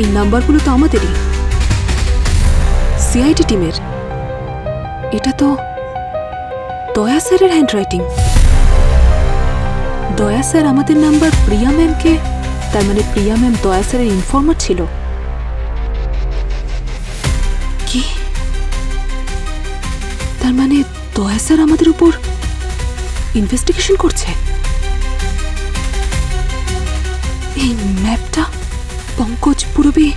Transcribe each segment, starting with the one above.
এই নাম্বারগুলো তো আমাদেরই, সিআইডি টিমের। এটা তো দয়া স্যারের হ্যান্ডরাইটিং। দয়া স্যার আমাদের নাম্বার প্রিয়া ম্যামকে, তার মানে প্রিয়া ম্যাম দয়া স্যারের ইনফর্মার ছিল। কি তার মানে দয়া স্যার আমাদের উপর ইনভেস্টিগেশন করছে? এই ম্যাপটা পঙ্কজ পুরবী,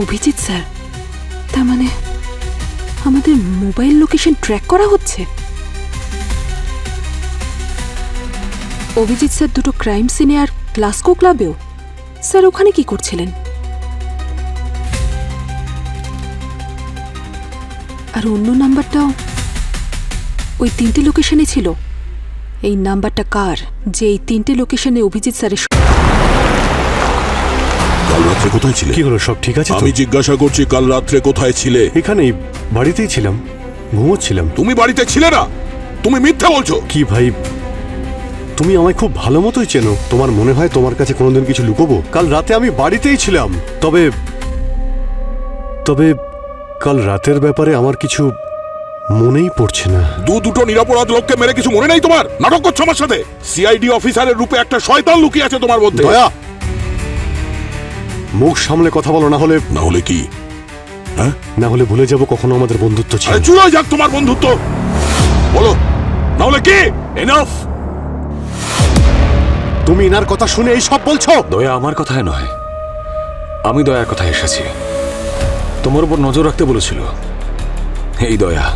অভিজিৎ স্যার, তার মানে আমাদের মোবাইল লোকেশন ট্র্যাক করা হচ্ছে। অভিজিৎ স্যার দুটো ক্রাইম সিনে আর ক্লাসকো ক্লাবেও। স্যার ওখানে কি করছিলেন? আর অন্য নাম্বারটাও ওই 3টে লোকেশনে ছিল। এই নাম্বারটা কার যে এই 3টে লোকেশনে অভিজিৎ স্যারের? কাল রাত্রে কোথায় ছিলে? কি হলো, সব ঠিক আছে? আমি জিজ্ঞাসা করছি, কাল রাত্রে কোথায় ছিলে? এখানেই, বাড়িতেই ছিলাম, ঘুমোচ্ছিলাম। তুমি বাড়িতে ছিলে না, তুমি মিথ্যা বলছো। কি ভাই, তুমি আমায় খুব ভালো মতোই চেনো। তোমার মনে হয় তোমার কাছে কোনোদিন কিছু লুকোবো? কাল রাতে আমি বাড়িতেই ছিলাম। তবে তবে কাল রাতের ব্যাপারে আমার কিছু মনেই পড়ছে না। দুটো নিরপরাধ লোককে মেরে কিছু মনে নাই তোমার? নাটক করছো আমার সাথে। সিআইডি অফিসারের রূপে একটা শয়তান লুকিয়ে আছে তোমার মধ্যে। দয়া, মুখ সামলে কথা বলো, না হলে। না হলে কি? হ্যাঁ, না হলে ভুলে যাব কখনো আমাদের বন্ধুত্ব ছিল। আরে চুলোয় যাক তোমার বন্ধুত্ব, বলো না হলে কি? এনাফ! তুমি ইনার কথা শুনে এই সব বলছো? দয়া আমার কথায় নয়, আমি দয়ার কথায় এসেছি। তোমার উপর নজর রাখতে বলেছিল এই দয়া।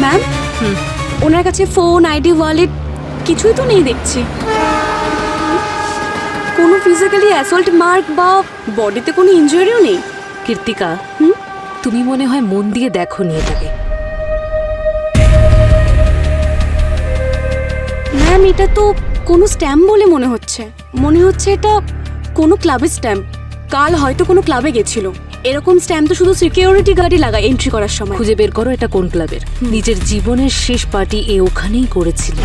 ম্যাম, ওনার কাছে ফোন, আইডি, ওয়ালেট কিছুই তো নেই দেখছি। কোনো ফিজিক্যালি অ্যাসল্ট মার্ক বা বডিতে কোনো ইনজুরিও নেই। কীর্তিকা, তুমি মনে হয় মন দিয়ে দেখো নি এটাকে। ম্যাম, এটা তো কোনো স্ট্যাম্প বলে মনে হচ্ছে। মনে হচ্ছে এটা কোনো ক্লাবের স্ট্যাম্প। কাল হয়তো কোনো ক্লাবে গেছিল। এরকম স্ট্যাম্প তো শুধু সিকিউরিটি গার্ডই লাগায় এন্ট্রি করার সময়। খুঁজে বের করো এটা কোন ক্লাবের। নিজের জীবনের শেষ পার্টি এ ওখানেই করেছিল।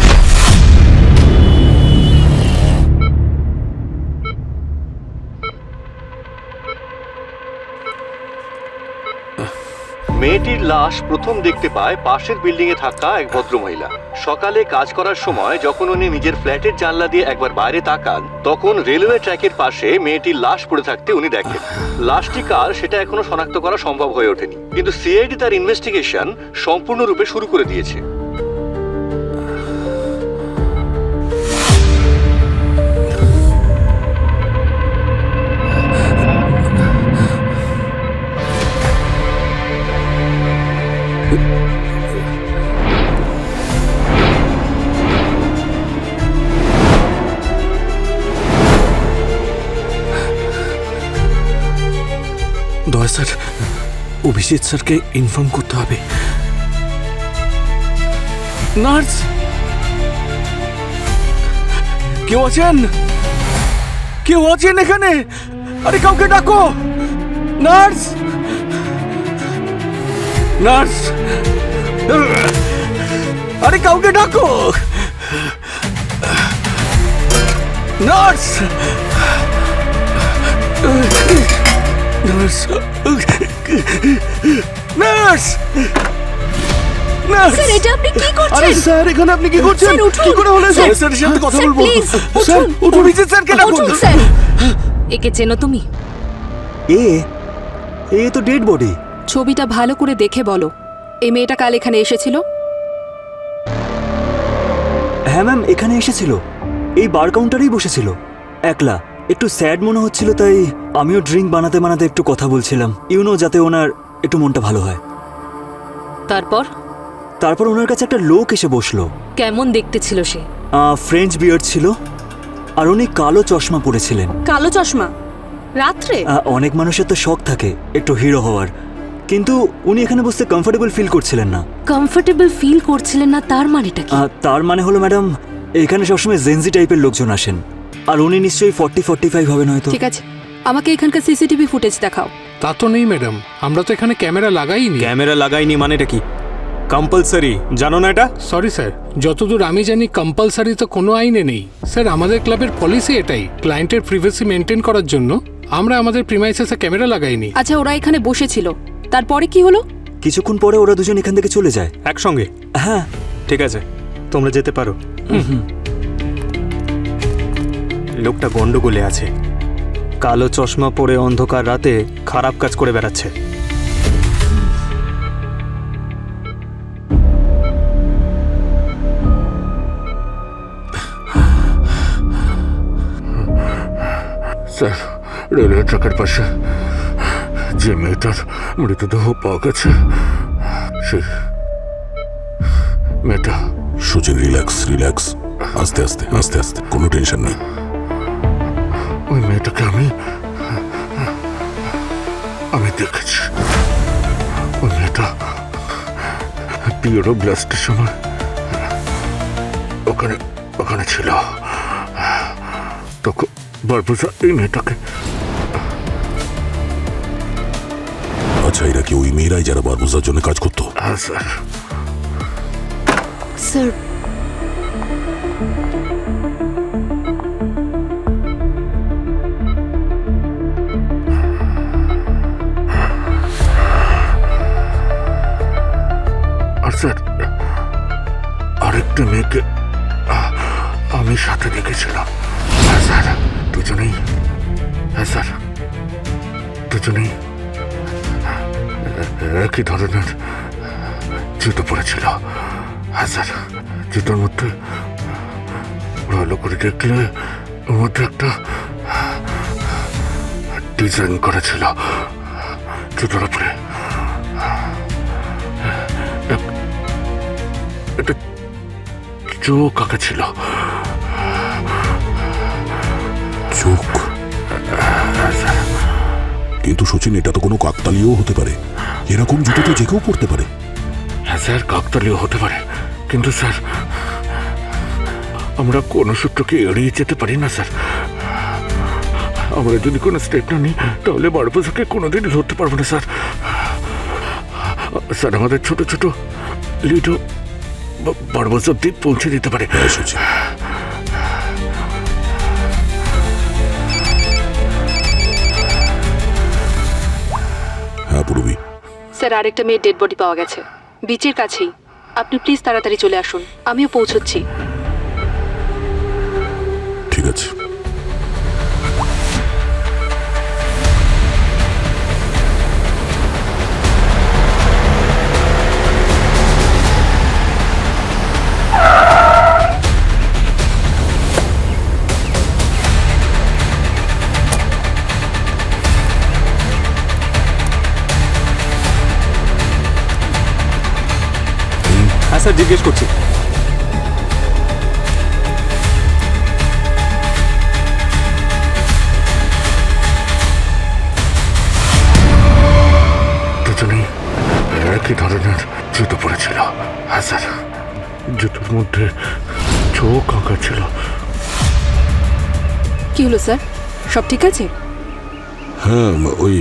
মেয়েটির লাশ প্রথম দেখতে পায় পাশের বিল্ডিং এ থাকা এক ভদ্রমহিলা। সকালে কাজ করার সময় যখন উনি নিজের ফ্ল্যাটের জানলা দিয়ে একবার বাইরে তাকান, তখন রেলওয়ে ট্র্যাকের পাশে মেয়েটির লাশ পড়ে থাকতে উনি দেখেন। লাশটি কার সেটা এখনো শনাক্ত করা সম্ভব হয়ে ওঠেনি, কিন্তু সিআইডি তার ইনভেস্টিগেশন সম্পূর্ণরূপে শুরু করে দিয়েছে। দয়া স্যার, অভিজিৎ স্যারকে ইনফর্ম করতে হবে। নার্স, কেউ আছেন? কেউ আছেন এখানে? আরে কাউকে ডাকো। নার্স, নার্স, আরে কাউকে ডাকো। Nurse, nurse, nurse, nurse. Sir, এটা আপনি কি আরে করছেন? স্যার, এখানে আপনি কি করছেন? স্যার, উঠুন। কি করে হলো? স্যার, স্যারের সাথে কথা স্যার, বলবো। প্লিজ, স্যার, উঠুন। অভিজিৎ স্যারকে ডাকুন। উঠুন, স্যার। একে চেনো তুমি? এ তো ডেড বডি। ছবিটা ভালো করে দেখে বলো, এই মেয়েটা কাল এখানে এসেছিল? হ্যাঁ ম্যাম, এখানে এসেছিল। এই বার কাউন্টারেই বসেছিল একলা। একটু স্যাড মনে হচ্ছিল, তাই আমিও ড্রিঙ্ক বানাতে বানাতে একটু কথা বলছিলাম, যাতে ওনার একটু মনটা ভালো হয়। তারপর? তারপর ওনার কাছে একটা লোক এসে বসলো। কেমন দেখতে ছিল সে? ফ্রেঞ্চ বিয়ার্ড ছিল আর উনি কালো চশমা পরেছিলেন। কালো চশমা? রাত্রে? অনেক মানুষের তো শখ থাকে একটু হিরো হওয়ার, কিন্তু উনি এখানে বসতে কমফোর্টেবল ফিল করছিলেন না। কমফোর্টেবল ফিল করছিলেন না তার মানেটা কি? তার মানে হলো ম্যাডাম, এখানে সবসময় জেনজি টাইপের লোকজন আসেন, আর উনি নিশ্চয়ই 40-45 হবেন হয়তো। ঠিক আছে, আমাকে এখানকার সিসিটিভি ফুটেজ দেখাও। তা তো নেই ম্যাডাম, আমরা তো এখানে ক্যামেরা লাগাইনি। ক্যামেরা লাগাইনি মানেটা কি? কম্পালসারি, জানো না এটা? সরি স্যার, যতদূর আমি জানি কম্পালসারি তো কোনো আইনে নেই স্যার। আমাদের ক্লাবের পলিসি এটাই, ক্লায়েন্টের প্রিভেসি মেনটেন করার জন্য আমরা আমাদের প্রিমাইসেসে ক্যামেরা লাগাইনি। আচ্ছা, ওরা এখানে বসেছিল, তারপরে কি হলো? কিছুক্ষণ পরে ওরা দুজন এখান থেকে চলে যায়। একসঙ্গে? হ্যাঁ। ঠিক আছে, তোমরা যেতে পারো। লোকটা গন্ডগোলে আছে, কালো চশমা পরে অন্ধকার রাতে খারাপ কাজ করে বেড়াচ্ছে। স্যার, রেলওয়ে ট্র্যাকের পাশে যে মেয়েটার মৃতদেহ পাওয়া গেছে, সেই মেয়েটা। সুচিন, রিল্যাক্স রিল্যাক্স, আস্তে আস্তে আস্তে আস্তে, কোনো টেনশন নেই। ওই মেয়েটাকে আমি দেখেছি। ওই মেয়েটা পিওরো ব্লাস্টের সময় ওখানে ছিল। তখন বারবোজা এই মেয়েটাকে। আচ্ছা, এরা কি ওই মেয়েরাই যারা বারবোজার জন্য কাজ করতো? হ্যাঁ স্যার। স্যার, আর স্যার, আরেকটা মেয়েকে আমি সাথে দেখেছিলাম। হ্যাঁ স্যার, দুজনেই। হ্যাঁ স্যার, দুজনেই একই ধরনের জুতো পরেছিল। হ্যাঁ স্যার, জুতোর মধ্যে ভালো করে দেখলে ওর মধ্যে একটা ডিজাইন করা ছিল জুতোর উপরে। একটা চোখ আঁকা ছিল। চোখ? কিন্তু সচিন, এটা তো কোনো কাকতালীয় হতে পারে। এরকম জুতো তো যে কেউ পড়তে পারে। হ্যাঁ স্যার, কাকতালীয় হতে পারে, কিন্তু স্যার আমরা কোনো সূত্রকে এড়িয়ে যেতে পারি না স্যার। আমরা যদি কোনো স্টেপ না নিই তাহলে বারবোজাকে কোনোদিনই ধরতে পারবো না স্যার। স্যার, আমাদের ছোট ছোট লিডও বারবোজা অব্দি পৌঁছে দিতে পারে। হ্যাঁ সচিন। হ্যাঁ পূর্বী। স্যার, আরেকটা মেয়ের ডেড বডি পাওয়া গেছে বিচের কাছেই। আপনি প্লিজ তাড়াতাড়ি চলে আসুন, আমিও পৌঁছচ্ছি। ঠিক আছে। হ্যাঁ স্যার, জিজ্ঞেস করছি। দুজনেই একই ধরনের জুতো পরেছিল। হ্যাঁ স্যার, জুতোর মধ্যে চোখ আঁকা ছিল। কি হলো স্যার, সব ঠিক আছে? হ্যাঁ, ওই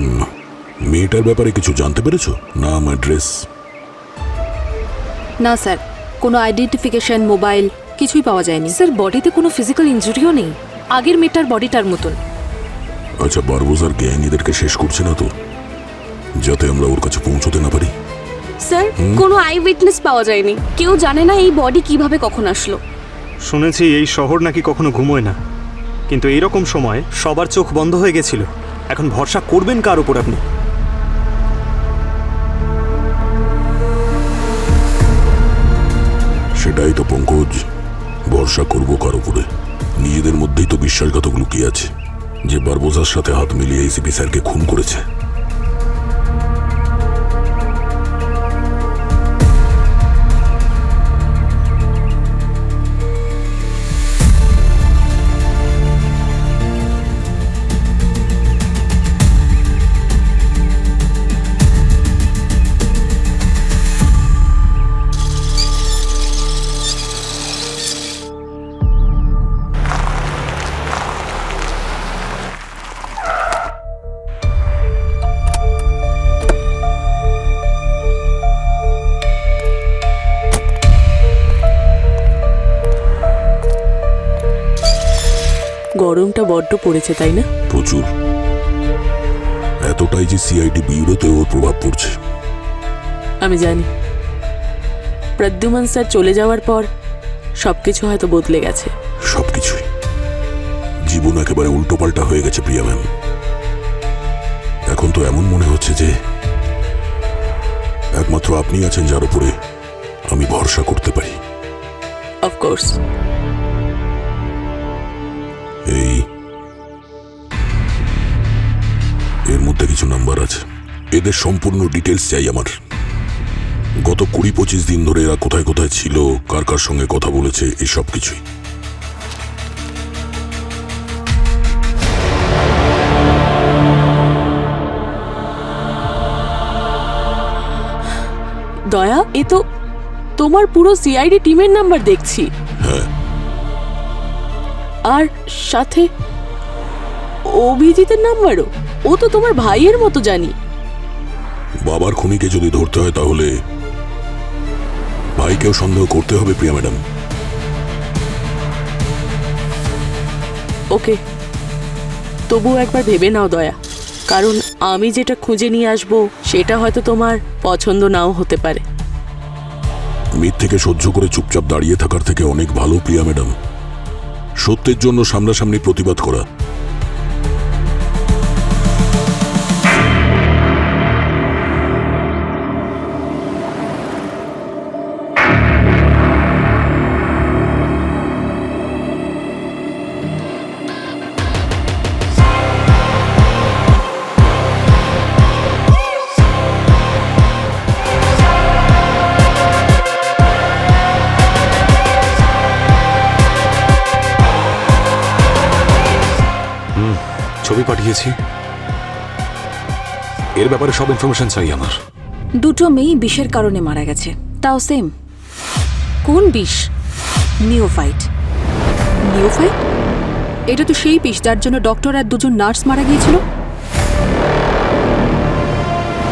মেয়েটার ব্যাপারে কিছু জানতে পেরেছো? নাম, অ্যাড্রেস? না স্যার, কোনো আইডেন্টিফিকেশন, মোবাইল কিছুই পাওয়া যায়নি। স্যার, বডিতে কোনো ফিজিক্যাল ইনজুরিও নেই, আগের মেয়েটার বডিটার মতন। আচ্ছা, বারবোজার গ্যাং এদেরকে শেষ করছে না তো, যাতে আমরা ওর কাছে পৌঁছতে না পারি? স্যার, কোনো আই উইটনেস পাওয়া যায়নি, কেউ জানে না এই বডি কিভাবে কখন আসলো। শুনেছি এই শহর নাকি কখনো ঘুমোয় না, কিন্তু এইরকম সময় সবার চোখ বন্ধ হয়ে গেছিল। এখন ভরসা করবেন কার উপর আপনি? সেটাই তো পঙ্কজ, ভরসা করবো কার উপরে? নিজেদের মধ্যেই তো বিশ্বাসঘাতক লুকিয়ে আছে, যে বারবোজার সাথে হাত মিলিয়ে এসিপি স্যারকে খুন করেছে। গরমটা বড্ড পড়েছে তাই না? প্রচুর, এতটাই যে সিআইডি ব্যুরোতে ওর প্রভাব পড়ছে। আমি জানি প্রদ্যুমান স্যার চলে যাওয়ার পর সবকিছু হয়তো বদলে গেছে। সবকিছুই, জীবন একেবারে উল্টোপাল্টা হয়ে গেছে প্রিয়া ম্যাম। এখন তো এমন মনে হচ্ছে যে একমাত্র আপনি আছেন যার উপরে আমি ভরসা করতে পারি। অফকোর্স। এর মধ্যে কিছু নাম্বার আছে, এদের সম্পূর্ণ ডিটেলস চাই আমার। গত 20-25 দিন ধরে এরা কোথায় কোথায় ছিল, কার কার সঙ্গে কথা বলেছে, এই সব কিছুই। দয়া, এ তো তোমার পুরো সিআইডি টিমের নাম্বার দেখছি। হ্যাঁ, আর সাথে অভিজিতের নাম্বারও। ও তো তোমার ভাইয়ের মতো জানি। বাবার খুনিকে যদি ধরতে হয় তাহলে ভাইকেও সন্দেহ করতে হবে প্রিয়া ম্যাডাম। ওকে, তবুও একবার ভেবে নাও দয়া, কারণ আমি যেটা খুঁজে নিয়ে আসবো সেটা হয়তো তোমার পছন্দ নাও হতে পারে। মিথ্যেকে সহ্য করে চুপচাপ দাঁড়িয়ে থাকার থেকে অনেক ভালো প্রিয়া ম্যাডাম সত্যের জন্য সামনাসামনি প্রতিবাদ করা। ছবি পাঠিয়েছি, এর ব্যাপারে সব ইনফরমেশন চাই আমার। দুটো মেয়ে বিষের কারণে মারা গেছে, তাও সেম। কোন বিষ? নিওফাইট। নিওফাইট? এটা তো সেই বিষ যার জন্য ডক্টর আর দুজন নার্স মারা গিয়েছিল।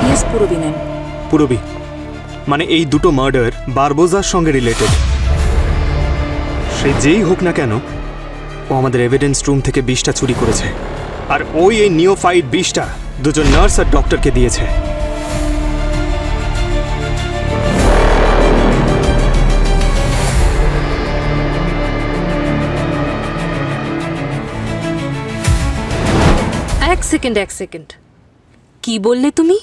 ইয়েস, পুরবি ম্যাম। পুরবি মানে এই দুটো মার্ডার বারবোজার সঙ্গে রিলেটেড। সে যেই হোক না কেন, ও আমাদের এভিডেন্স রুম থেকে বিষটা চুরি করেছে। আর ওই এই নিওফাইট বিষটা দুজন নার্স আর ডক্টরকে দিয়েছে। এক সেকেন্ড, কি বললে তুমি?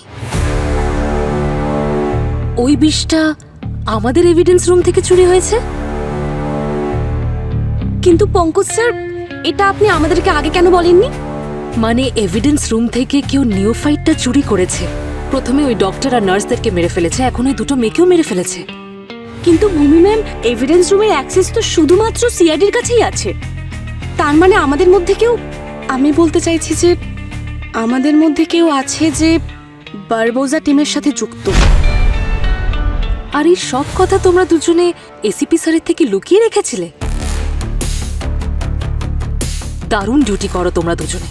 ওই বিষটা আমাদের এভিডেন্স রুম থেকে চুরি হয়েছে? কিন্তু পঙ্কজ স্যার, এটা আপনি আমাদেরকে আগে কেন বলেননি? মানে এভিডেন্স রুম থেকে কেউ নিওফাইটটা চুরি করেছে। প্রথমে ওই ডক্টর আর নার্সদেরকে মেরে ফেলেছে, এখন ওই দুটো মেয়েকেও মেরে ফেলেছে। কিন্তু ভূমি ম্যাম, এভিডেন্স রুমের অ্যাক্সেস তো শুধুমাত্র সিআইডির কাছেই আছে। তার মানে আমাদের মধ্যে কেউ, আমি বলতে চাইছি যে আমাদের মধ্যে কেউ আছে যে বারবোজা টিমের সাথে যুক্ত। আর এই সব কথা তোমরা দুজনে এসিপি স্যারের থেকে লুকিয়ে রেখেছিলে? দারুণ ডিউটি করো তোমরা দুজনে।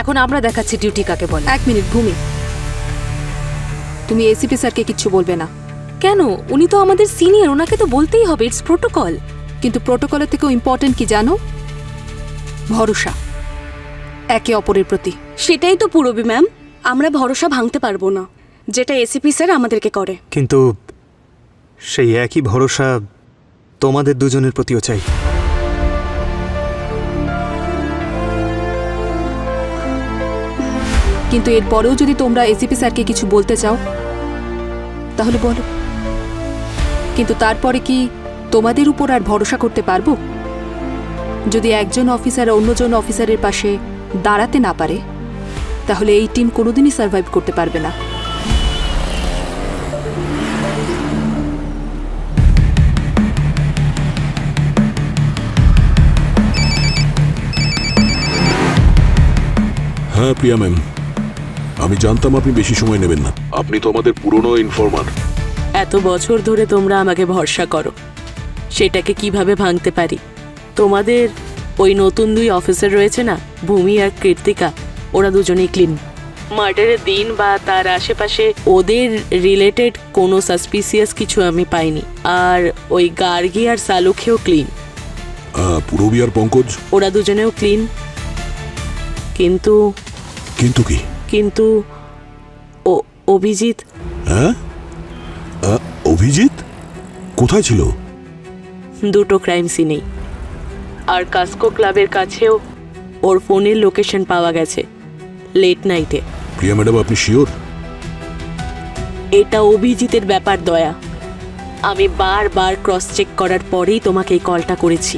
এখন আমরা দেখাচ্ছি ডিউটি কাকে বলে। 1 মিনিট ভূমি, তুমি এসিপি স্যারকে কিচ্ছু বলবে না। কেন? উনি তো আমাদের সিনিয়র, ওনাকে তো বলতেই হবে, ইটস প্রোটোকল। কিন্তু প্রোটোকলের থেকেও ইম্পর্টেন্ট কি জানো? ভরসা একে অপরের প্রতি। সেটাই তো পুরবি ম্যাম, আমরা ভরসা ভাঙতে পারবো না, যেটা এসিপি স্যার আমাদেরকে করে। কিন্তু সেই একই ভরসা তোমাদের দুজনের প্রতিও চাই। কিন্তু এরপরেও যদি তোমরা এসিপি স্যারকে কিছু বলতে চাও তাহলে বলো, কিন্তু তারপরে কি তোমাদের উপর আর ভরসা করতে পারবো? যদি একজন অফিসার অন্যজন অফিসারের পাশে দাঁড়াতে না পারে তাহলে এই টিম কোনোদিনই সার্ভাইভ করতে পারবে না। হ্যাঁ প্রিয়া ম্যাম, আমি জানতাম আপনি বেশি সময় নেবেন না। আপনি তো আমাদের পুরনো ইনফরমার। এত বছর ধরে তোমরা আমাকে ভরসা করো, সেটাকে কিভাবে ভাঙতে পারি? তোমাদের ওই নতুন 2 অফিসার রয়েছে না, ভূমি আর কৃত্তিকা, ওরা দুজনেই ক্লিন। মার্ডারের দিন বা তার আশেপাশে ওদের রিলেটেড কোনো সাসপিসিয়াস কিছু আমি পাইনি। আর ওই গার্গী আর সালুখেও ক্লিন। পুরবী আর পঙ্কজ? ওরা দুজনেও ক্লিন, কিন্তু কিন্তু কি? কিন্তু অভিজিৎ হ্যাঁ, অভিজিৎ কোথায় ছিল? দুটো ক্রাইম সিনেই, আর কাস্কো ক্লাবের কাছেও ওর ফোনের লোকেশন পাওয়া গেছে লেট নাইটে। প্রিয়া ম্যাডাম, আপনি শিওর? এটা অভিজিতের ব্যাপার দয়া, আমি বারবার ক্রস চেক করার পরেই তোমাকে এই কলটা করেছি।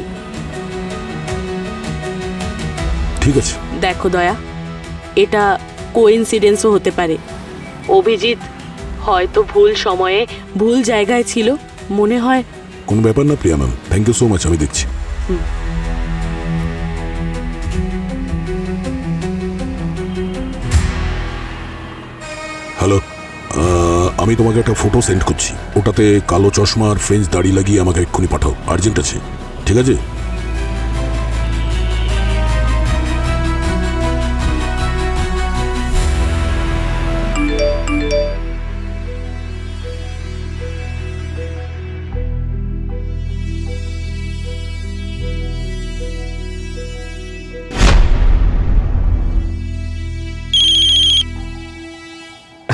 ঠিক আছে। দেখো দয়া, এটা কোইন্সিডেন্সও হতে পারে। অভিজিৎ হয়তো ভুল সময়ে ভুল জায়গায় ছিল, মনে হয়। কোনো ব্যাপার না Priya ma'am, thank you so much, আমি দেখছি। হ্যালো, আমি তোমাকে একটা ফটো সেন্ড করছি, ওটাতে কালো চশমা আর ফ্রেঞ্চ দাড়ি লাগিয়ে আমাকে এক্ষুনি পাঠাও, আর্জেন্ট আছে, ঠিক আছে?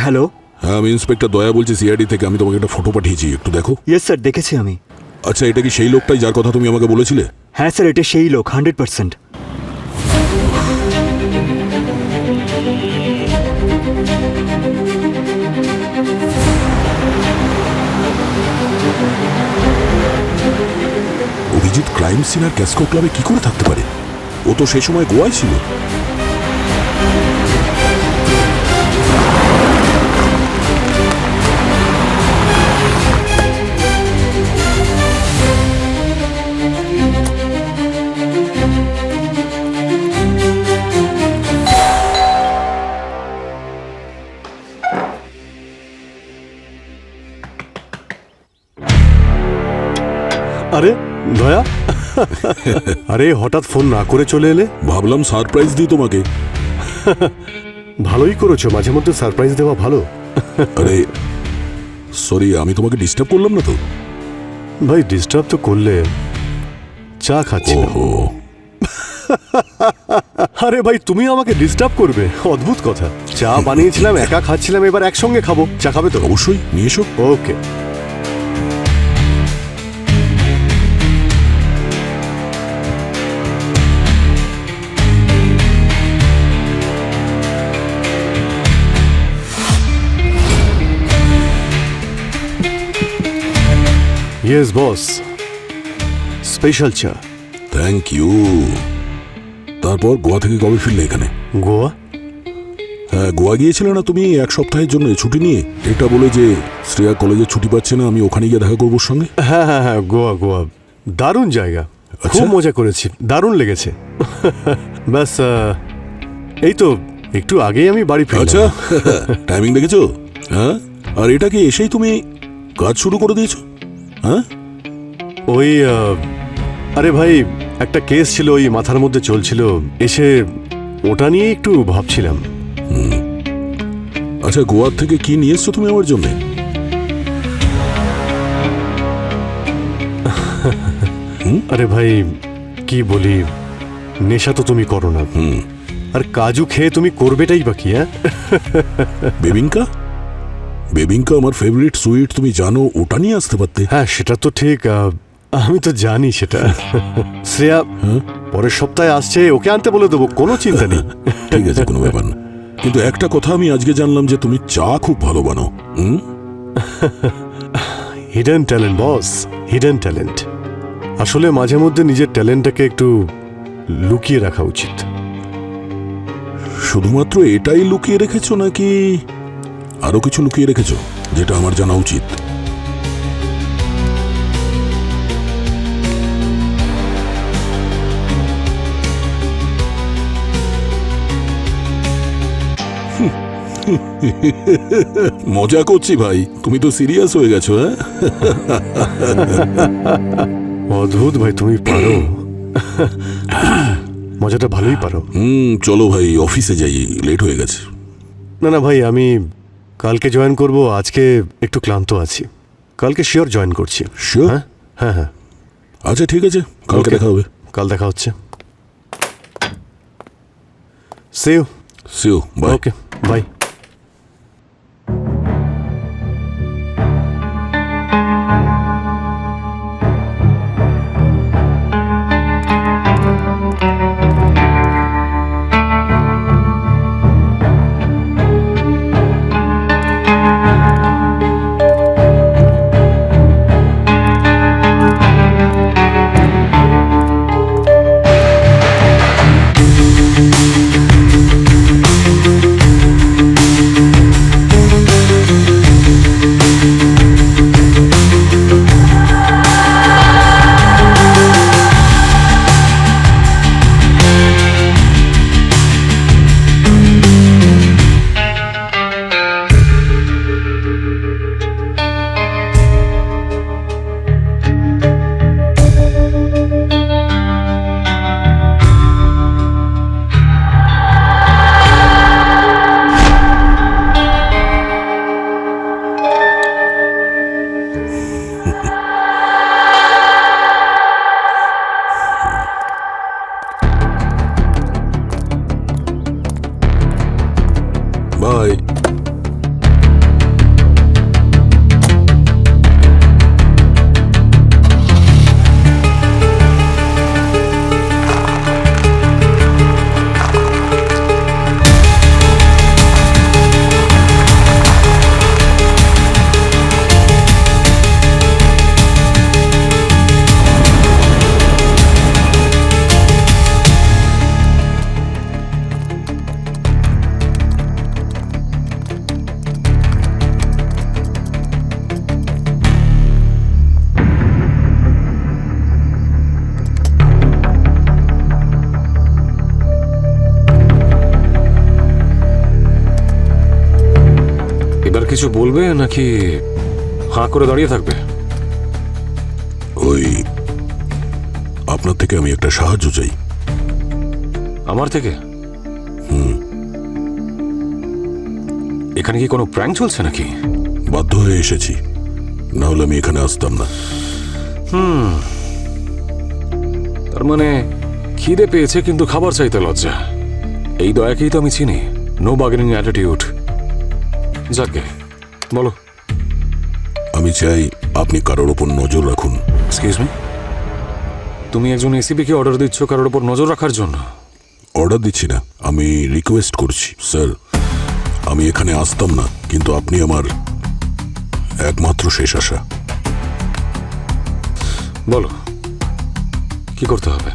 হ্যালো। হ্যাঁ, আমি ইন্সপেক্টর দয়া বলছি সিআইডি থেকে। আমি তোমাকে একটা ফটো পাঠিয়েছি, একটু দেখো। ইয়েস স্যার, দেখেছি আমি। আচ্ছা, এটা কি সেই লোকটাই যার কথা তুমি আমাকে বলেছিলে? হ্যাঁ স্যার, এটা সেই লোক, 100%। অভিজিৎ ক্রাইম সিন আর ক্যাস্কো ক্লাবে কি করে থাকতে পারে? ও তো সেই সময় গোয়ায় ছিল। আরে দয়া, আরে হঠাৎ ফোন না করে চলে এলে? ভাবলাম সারপ্রাইজ দিই তোমাকে। ভালোই করেছো, মাঝে মধ্যে সারপ্রাইজ দেওয়া ভালো। আরে সরি, আমি তোমাকে ডিস্টার্ব করলাম না তো? ভাই ডিস্টার্ব তো করলে, চা খাচ্ছিলাম। ওহো, আরে ভাই তুমি আমাকে ডিস্টার্ব করবে? অদ্ভুত কথা। চা বানিয়েছিলাম, একা খাচ্ছিলাম, এবার একসঙ্গে খাবো। চা খাবে তো? অবশ্যই, নিয়ে এসো। ওকে। ইয়েস বস, স্পেশাল চা। Thank you. তারপর গোয়া থেকে কবে ফিরলে এখানে? গোয়া? হ্যাঁ, গোয়া গিয়েছিলে না তুমি এক সপ্তাহের জন্য ছুটি নিয়ে? এটা বলে যে শ্রেয়া কলেজে ছুটি পাচ্ছে না, আমি ওখানে গিয়ে দেখা করবো ওর সঙ্গে। হ্যাঁ হ্যাঁ হ্যাঁ, গোয়া গোয়া দারুণ জায়গা, খুব মজা করেছি, দারুণ লেগেছে। ব্যাস এই তো একটু আগেই আমি বাড়ি ফিরলাম। আচ্ছা, টাইমিং দেখেছো? হ্যাঁ, আর এটা কি এসেই তুমি কাজ শুরু করে দিয়েছো? হ্যাঁ, ওই আরে ভাই একটা কেস ছিল, ওই মাথার মধ্যে চলছিল, এসে ওটা নিয়ে একটু ভাবছিলাম। আচ্ছা, গোয়া থেকে কি নিয়ে এসছো তুমি আমার জন্য? আরে ভাই কি বলি, নেশা তো তুমি করো না, আর কাজু খেয়ে তুমি করবেটাই বা কি? হ্যাঁ, বেবিঙ্কা? বেবিঙ্কা আমার ফেভারিট সুইট, তুমি জানো, ওটা নিয়ে আসতে পারতে। হ্যাঁ সেটা তো ঠিক, আমি তো জানি সেটা। শ্রেয়া পরের সপ্তাহে আসছে, ওকে আনতে বলে দেবো, কোনো চিন্তা নেই। ঠিক আছে, কোনো ব্যাপার না। কিন্তু একটা কথা আমি আজকে জানলাম যে তুমি চা খুব ভালো বানাও। হিডেন ট্যালেন্ট বস, হিডেন ট্যালেন্ট। আসলে মাঝে মধ্যে নিজের ট্যালেন্টটাকে একটু লুকিয়ে রাখা উচিত। শুধুমাত্র এটাই লুকিয়ে রেখেছো নাকি আরো কিছু লুকিয়ে রেখেছো যেটা আমার জানা উচিত? মজা করছি ভাই, তুমি তো সিরিয়াস হয়ে গেছো। হ্যাঁ, অদ্ভুত ভাই, তুমি পারো, মজাটা ভালোই পারো। চলো ভাই, অফিসে যাই, লেট হয়ে গেছে। না না ভাই, আমি কালকে জয়েন করব, আজকে একটু ক্লান্ত আছি, কালকে শিওর জয়েন করছি। শিওর? হ্যাঁ হ্যাঁ। আচ্ছা ঠিক আছে, কালকে দেখা হবে। কাল দেখা হচ্ছে। See you. See you. Bye. Okay, bye. Bye. এবার কিছু বলবে নাকি হাঁ করে দাঁড়িয়ে থাকবে? ওই আপনার থেকে আমি একটা সাহায্য চাই। আমার থেকে? এখানে কি কোনো প্র্যাঙ্ক চলছে নাকি? বাধ্য হয়ে এসেছি, না হলে আমি এখানে আসতাম না। তার মানে খিদে পেয়েছে কিন্তু খাবার চাইতে লজ্জা। এই দয়াকেই তো আমি চিনি, নো বার্গেনিং অ্যাটিটিউড। যাকে বলো। আমি চাই আপনি কারোর ওপর নজর রাখুন। এক্সকিউজ মি, তুমি একজন এসিপিকে অর্ডার দিচ্ছ কারোর ওপর নজর রাখার জন্য? অর্ডার দিচ্ছি না, আমি রিকোয়েস্ট করছি। স্যার, আমি এখানে আসতাম না, কিন্তু আপনি আমার একমাত্র শেষ আশা। বলো কি করতে হবে?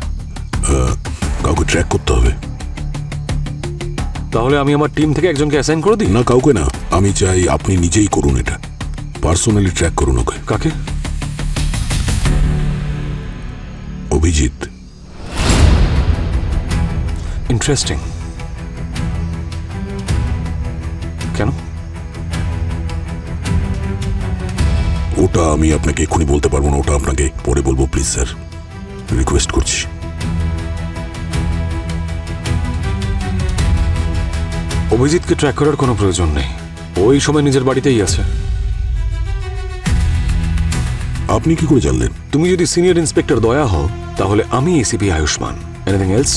কাউকে ট্র্যাক করতে হবে। তাহলে আমি আমার টিম থেকে একজনকে অ্যাসাইন করে দিই? না, কাউকে না, আমি চাই আপনি নিজেই করুন এটা। পার্সোনালি ট্র্যাক করুন ওকে। কাকে? অভিজিৎ। ইন্টারেস্টিং। কেন? ওটা আমি আপনাকে এক্ষুনি বলতে পারবো না, ওটা আপনাকে পরে বলবো। প্লিজ স্যার, রিকোয়েস্ট করছি। অভিজিৎকে ট্র্যাক করার কোনো প্রয়োজন নেই, ওই সময় নিজের বাড়িতেই আছে। আপনি কি করে জানলেন? তুমি যদি সিনিয়র ইন্সপেক্টর দয়া হও তাহলে আমি ACP Ayushman. Anything else?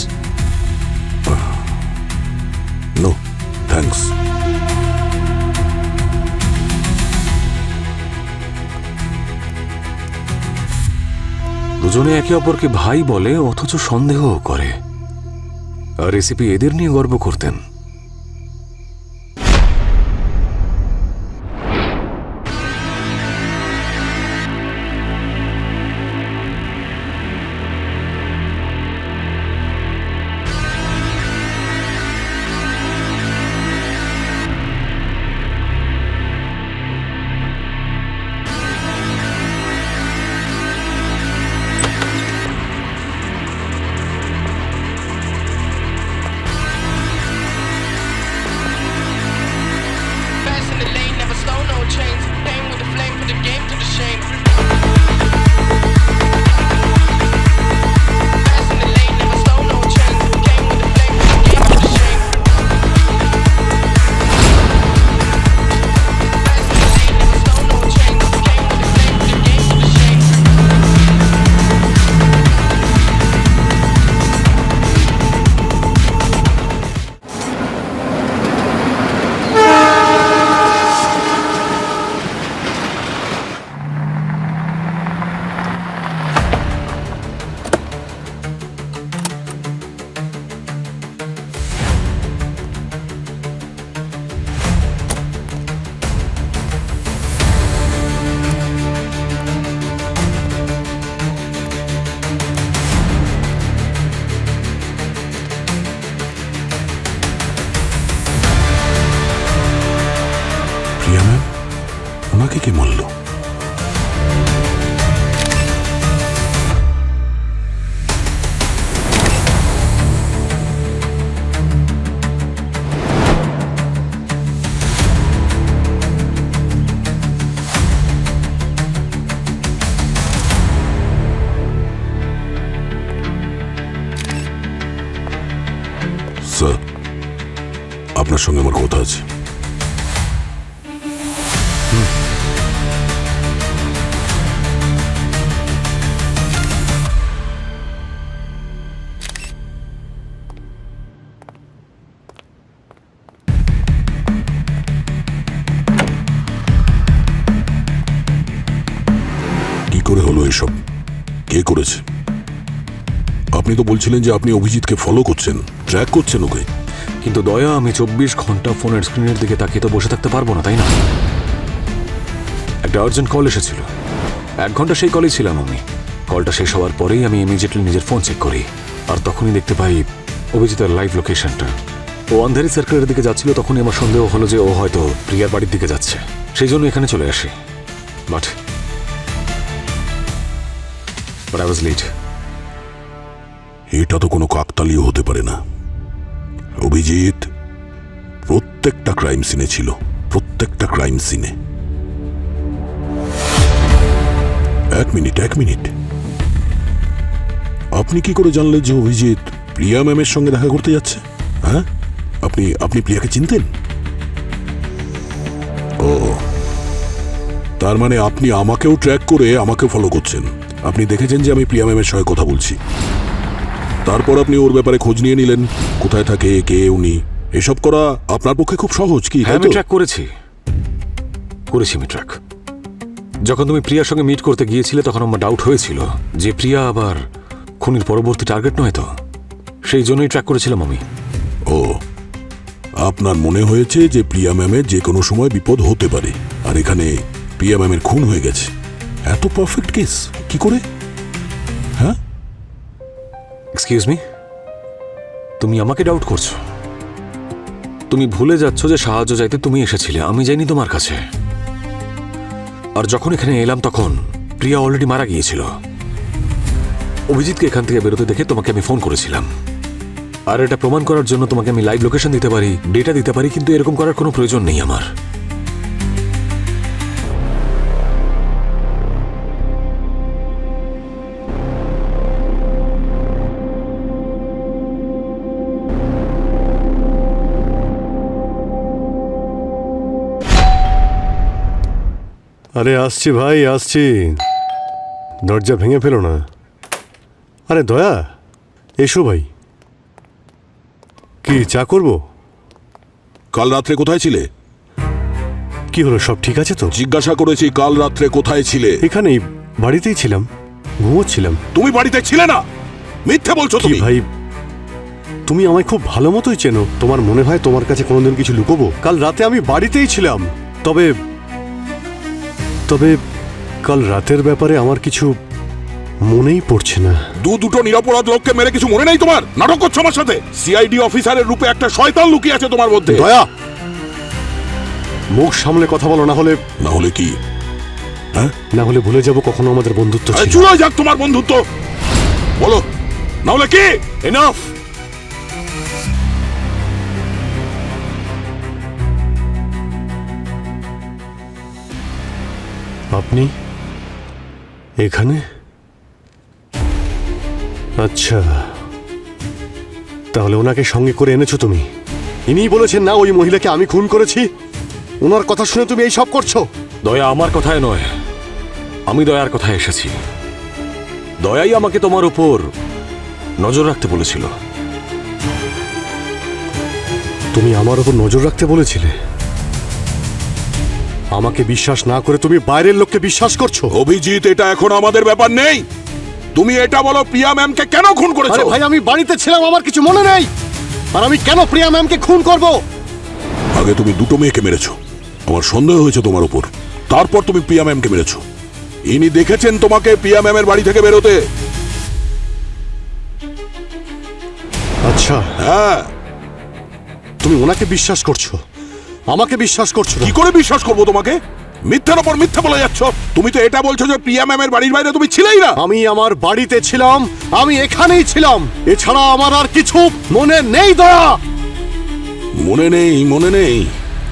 No thanks. দুজনে একে অপরকে ভাই বলে অথচ সন্দেহও করে, আর এসিপি এদের নিয়ে গর্ব করতেন। কে মারলো? স্যার, আপনার সঙ্গে আমার কথা আছে। কি করে হলো এসব? কে করেছে? আপনি তো বলছিলেন যে আপনি অভিজিৎকে ফলো করছেন, ট্র্যাক করছেন ওকে। কিন্তু দয়া, আমি 24 ঘন্টা ফোনের স্ক্রিনের দিকে তাকিয়ে তো বসে থাকতে পারবো না, তাই না? একটা আর্জেন্ট কল এসেছিল, 1 ঘন্টা সেই কলেই ছিলাম আমি। কলটা শেষ হওয়ার পরেই আমি ইমিডিয়েটলি নিজের ফোন চেক করি, আর তখনই দেখতে পাই অভিজিতের লাইভ লোকেশনটা। ও অন্ধেরি সার্কেলের দিকে যাচ্ছিল, তখনই আমার সন্দেহ হলো যে ও হয়তো প্রিয়ার বাড়ির দিকে যাচ্ছে, সেই জন্য এখানে চলে আসি। But I was late. এটা তো কোনো কাকতালীয় হতে পারে না। অভিজিৎ প্রত্যেকটা ক্রাইম সিনে ছিল, প্রত্যেকটা ক্রাইম সিনে। এক মিনিট, আপনি কি করে জানলেন যে অভিজিৎ প্রিয়া ম্যামের সঙ্গে দেখা করতে যাচ্ছে? হ্যাঁ, আপনি প্রিয়াকে চিনতেন? ও, তার মানে আপনি আমাকেও ট্র্যাক করে আমাকে ফলো করছেন। আপনি দেখেছেন যে আমি প্রিয়া ম্যামের সঙ্গে কথা বলছি, তারপর আপনি ওর ব্যাপারে খোঁজ নিয়ে নিলেন, কোথায় থাকে, কে উনি। এসব করা আপনার পক্ষে খুব সহজ কি? হ্যাঁ, আমি ট্র্যাক করেছি আমি ট্র্যাক। যখন তুমি প্রিয়ার সঙ্গে মিট করতে গিয়েছিলে তখন আমার ডাউট হয়েছিল যে প্রিয়া আবার খুনির পরবর্তী টার্গেট নয় তো, সেই জন্যই ট্র্যাক করেছিলাম আমি। ও, আপনার মনে হয়েছে যে প্রিয়া ম্যামের যে কোনো সময় বিপদ হতে পারে, আর এখানে প্রিয়া ম্যামের খুন হয়ে গেছে। এত পারফেক্ট কেস কি করে? হ্যাঁ, এক্সকিউজ মি, তুমি আমাকে ডাউট করছো? তুমি ভুলে যাচ্ছ যে সাহায্য চাইতে তুমি এসেছিলে, আমি যাইনি তোমার কাছে। আর যখন এখানে এলাম তখন প্রিয়া অলরেডি মারা গিয়েছিল। অভিজিৎকে এখান থেকে বেরোতে দেখে তোমাকে আমি ফোন করেছিলাম, আর এটা প্রমাণ করার জন্য তোমাকে আমি লাইভ লোকেশন দিতে পারি, ডেটা দিতে পারি, কিন্তু এরকম করার কোনো প্রয়োজন নেই আমার। আরে আসছি ভাই, আসছি। দরজা ভেঙে ফেলো না। আরে দয়া, এসো ভাই। কি চা করবো? কাল রাত্রে কোথায় ছিলে? কি হলো, সব ঠিক আছে তো? জিজ্ঞাসা করেছি কাল রাত্রে কোথায় ছিলে। এখানেই, বাড়িতেই ছিলাম, ঘুমোচ্ছিলাম। তুমি বাড়িতে ছিলে না, মিথ্যে বলছো কি তুমি। ভাই, তুমি আমায় খুব ভালো মতোই চেনো। তোমার মনে হয় তোমার কাছে কোনোদিন কিছু লুকোবো? কাল রাতে আমি বাড়িতেই ছিলাম। তবে কাল রাতের ব্যাপারে আমার কিছু মনেই পড়ছে না। দুটো নিরপরাধ লোককে মেরে কিছু মনে নেই তোমার? নাটক করছো আমার সাথে? সিআইডি অফিসারের রূপে একটা শয়তান লুকিয়ে আছে তোমার মধ্যে। দয়া, মুখ সামলে কথা বলো, না হলে কি? হ্যাঁ, না হলে ভুলে যাব কখনো আমাদের বন্ধুত্ব ছিল। চুলোয় যাক তোমার বন্ধুত্ব, বলো না হলে কি? এনাফ। আপনি এখানে? আচ্ছা, তাহলে ওনাকে সঙ্গে করে এনেছো তুমি? ইনিই বলেছেন না ওই মহিলাকে আমি খুন করেছি? ওনার কথা শুনে তুমি এই সব করছো? দয়া আমার কথায় নয়, আমি দয়ার কথায় এসেছি। দয়াই আমাকে তোমার উপর নজর রাখতে বলেছিল। তুমি আমার উপর নজর রাখতে বলেছিলে? আমাকে বিশ্বাস না করে তুমি বাইরের লোককে বিশ্বাস করছো? অভিজিৎ, এটা এখন আমাদের ব্যাপার নেই। তুমি এটা বলো প্রিয়া ম্যামকে কেন খুন করেছো? আরে ভাই, আমি বাড়িতে ছিলাম, আমার কিছু মনে নেই। আর আমি কেন প্রিয়া ম্যামকে খুন করব? আগে তুমি দুটো মেয়েকে মেরেছো, আমার সন্দেহ হয়েছে তোমার উপর। তারপর তুমি প্রিয়া ম্যামকে মেরেছো। ইনি দেখেছেন তোমাকে প্রিয়া ম্যামের বাড়ি থেকে বেরোতে। আচ্ছা, হ্যাঁ। তুমি ওনাকে বিশ্বাস করছো, আমাকে বিশ্বাস করছো না? কি করে বিশ্বাস করবো তোমাকে? মিথ্যের ওপর মিথ্যে বলে যাচ্ছ। তুমি তো এটা বলছো যে প্রিয়া ম্যামের বাড়ির বাইরে তুমি ছিলেই না। আমি আমার বাড়িতে ছিলাম, আমি এখানেই ছিলাম, এছাড়া আমার আর কিছু মনে নেই দয়া। মনে নেই, মনে নেই?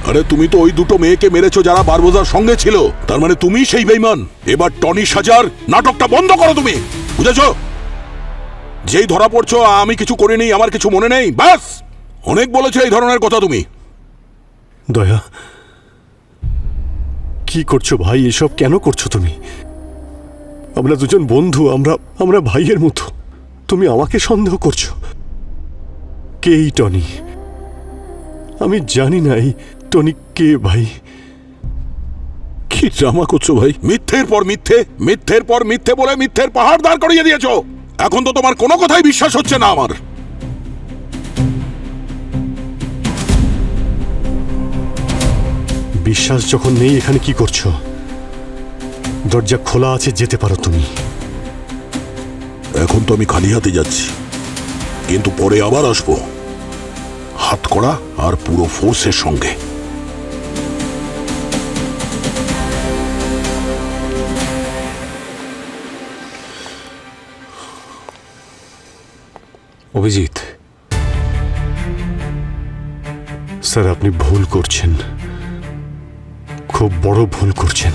আরে তুমি তো ওই দুটো মেয়েকে মেরেছো যারা বারবোজার সঙ্গে ছিল। তার মানে তুমি সেই বেঈমান। এবার টনি সাজার নাটকটা বন্ধ করো তুমি, বুঝেছো? যেই ধরা পড়ছো আমি কিছু করিনি, আমার কিছু মনে নেই, ব্যাস। অনেক বলেছো এই ধরনের কথা তুমি। দয়া, কি করছো ভাই? এসব কেন করছো তুমি? আমরা দুজন বন্ধু, আমরা ভাইয়ের মতো। তুমি আমাকে সন্দেহ করছো। কে এই টনি? আমি জানি না এই টনি কে ভাই। কি ড্রামা করছো ভাই? মিথ্যের পর মিথ্যে, মিথ্যের পর মিথ্যে বলে মিথ্যের পাহাড় দাঁড় করিয়ে দিয়েছো। এখন তো তোমার কোনো কথাই বিশ্বাস হচ্ছে না আমার। বিশ্বাস যখন নেই, এখানে কি করছো? দরজা খোলা আছে, যেতে পারো তুমি। এখন তো আমি খালি হাতে যাচ্ছি, কিন্তু পরে আবার আসবো, হাত করা আর পুরো ফোর্সের সঙ্গে। অভিজিৎ, স্যার আপনি ভুল করছেন, খুব বড় ভুল করছেন।